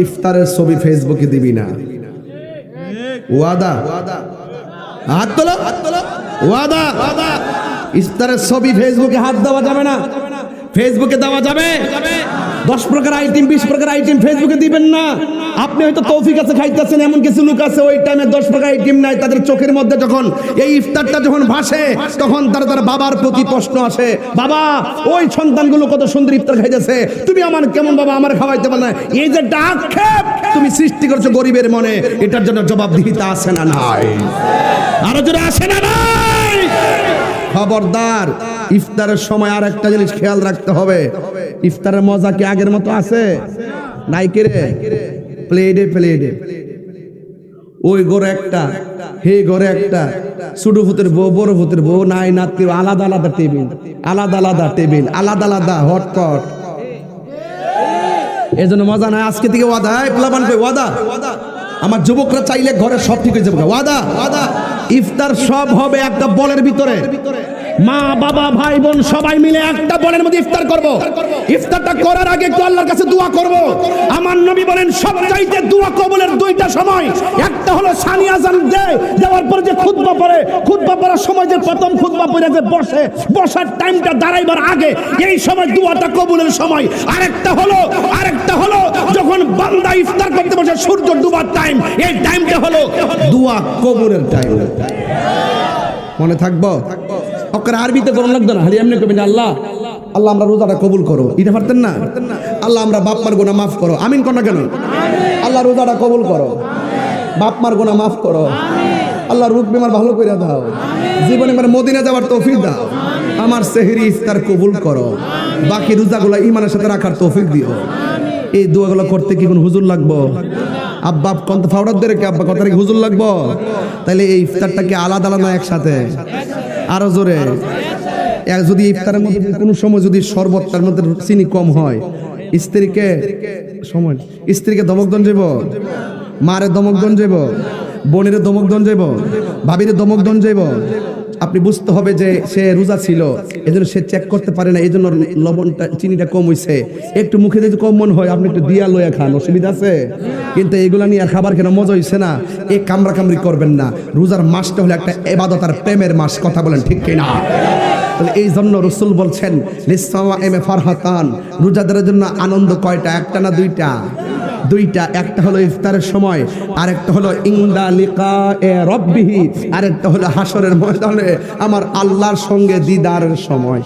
ইফতারের ছবি ফেসবুকে দিবি না। ওয়াদা? হাত তোলো, ওয়াদা। ইফতারের ছবি ফেসবুকে হাত দেওয়া যাবে না। ফেসবুকে দেওয়া যাবে 10 প্রকার আইটেম 20 প্রকার আইটেম ফেসবুকে দিবেন না। আপনি হয়তো তৌফিক আছে খাইতেছেন, এমন কিছু লোক আছে ওই টাইমে 10 প্রকার আইটেম নাই, তাদের চোখের মধ্যে যখন এই ইফতারটা যখন ভাসে তখন তার বাবার প্রতি প্রশ্ন আসে, বাবা ওই সন্তানগুলো কত সুন্দর ইফতার খাইতেছে, তুমি আমার কেমন বাবা আমার খাওয়াইতে পারো না। এই যে আক্ষেপ তুমি সৃষ্টি করছো গরিবের মনে, এটার জন্য জবাবদিহিতা আছে না নাই? আরো জোরে আছে না নাই? খবরদার, ইফতারের সময় আর একটা জিনিস খেয়াল রাখতে হবে, ইফতারের মজা কি আগের মতো আছে? নাই কে রে? প্লেটে ওই ঘরে একটা, হে ঘরে একটা, ছোট ভূতের বউ বড় ভূতের বউ, নাই নাতি, আলাদা আলাদা টেবিল, আলাদা আলাদা হটপট। এই জন্য মজা নাই। আজকে থেকে ওয়াদা, প্লাবান কই ওয়াদা, আমার যুবকরা চাইলে ঘরে সব ঠিক হয়ে যাবে। ওয়াদা, ইফতার সব হবে একটা বলের ভিতরে, মা বাবা ভাই বোন সবাই মিলে একটা বলের মধ্যে ইফতার করব। ইফতারটা করার আগে একটু আল্লাহর কাছে দোয়া করব। আমার নবী বলেন সবচাইতে দোয়া কবুলের দুইটা সময়, একটা হলো সানি আযান দেওয়ার পর যে খুতবা পড়ে, খুতবা পড়ার সময় যে প্রথম খুতবা পড়ে যে বসার টাইমটা দাঁড়াইবার আগে, এই সময় দোয়াটা কবুলের সময়। আরেকটা হলো যখন বান্দা ইফতার করতে বসে সূর্য ডুবার টাইম, এই টাইমটা হলো দোয়া কবুলের টাইম। মনে থাকবো? ওকে আরবিতে করুন লাগতো না, হারি এমনি কবেন আল্লাহ আল্লাহ আমরা রোজাটা কবুল করো, এটা পারতেন না? আল্লাহ আমরা বাপ মার গুনাহ মাফ করো, আমিন কোন না কেন? আল্লাহ রোজাটা কবুল করো, বাপ মার গুনাহ মাফ করো, আল্লাহ রোগ বিমার ভালো করে দাও, জীবনে মানে মদিনা যাওয়ার তৌফিক দাও, আমার সেহরি ইফতার কবুল করো, বাকি রোজাগুলো ঈমানের সাথে রাখার তৌফিক দিও। এই দোয়াগুলো করতে কি কোন হুজুর লাগবো? আব্বা কোন ফাউডার দেরে কি আব্বা কথা কি হুজুর লাগবো? তাহলে এই ইফতারটা কি আলাদা আলাদা না একসাথে? আরো জোরে। যদি ইফতারের মধ্যে কোনো সময় যদি শরবতটার মধ্যে চিনি কম হয়, স্ত্রীকে ধমক দন যাব, মারে ধমক দন যাব, বোনের ধমক দন যাব, ভাবির ধমক দন যাব। আপনি বুঝতে হবে যে সে রোজা ছিল, এজন্য সে চেক করতে পারে না, এজন্য লবণটা চিনিটা কম হইছে। একটু মুখে যদি কম মন হয় আপনি একটু দিয়া লইয়া খান, অসুবিধা আছে? কিন্তু এগুলা নিয়ে আর খাবার কেন মজা হইছে না, এই কামড়ি করবেন না। রোজার মাসটা হলো একটা ইবাদত আর প্রেমের মাস, কথা বলেন ঠিক কিনা? তাহলে এই জন্য রাসূল বলছেন লিসাওয়াইমে ফারহাতান, রোজাদারের জন্য আনন্দ কয়টা? একটা না দুইটা। একটা হলো ইফতারের সময়, আরেকটা হলো ইনদা লিকায়ে রাব্বিহি, আরেকটা হলো হাসরের ময়দানে আমার আল্লাহর সঙ্গে দিদারের সময়।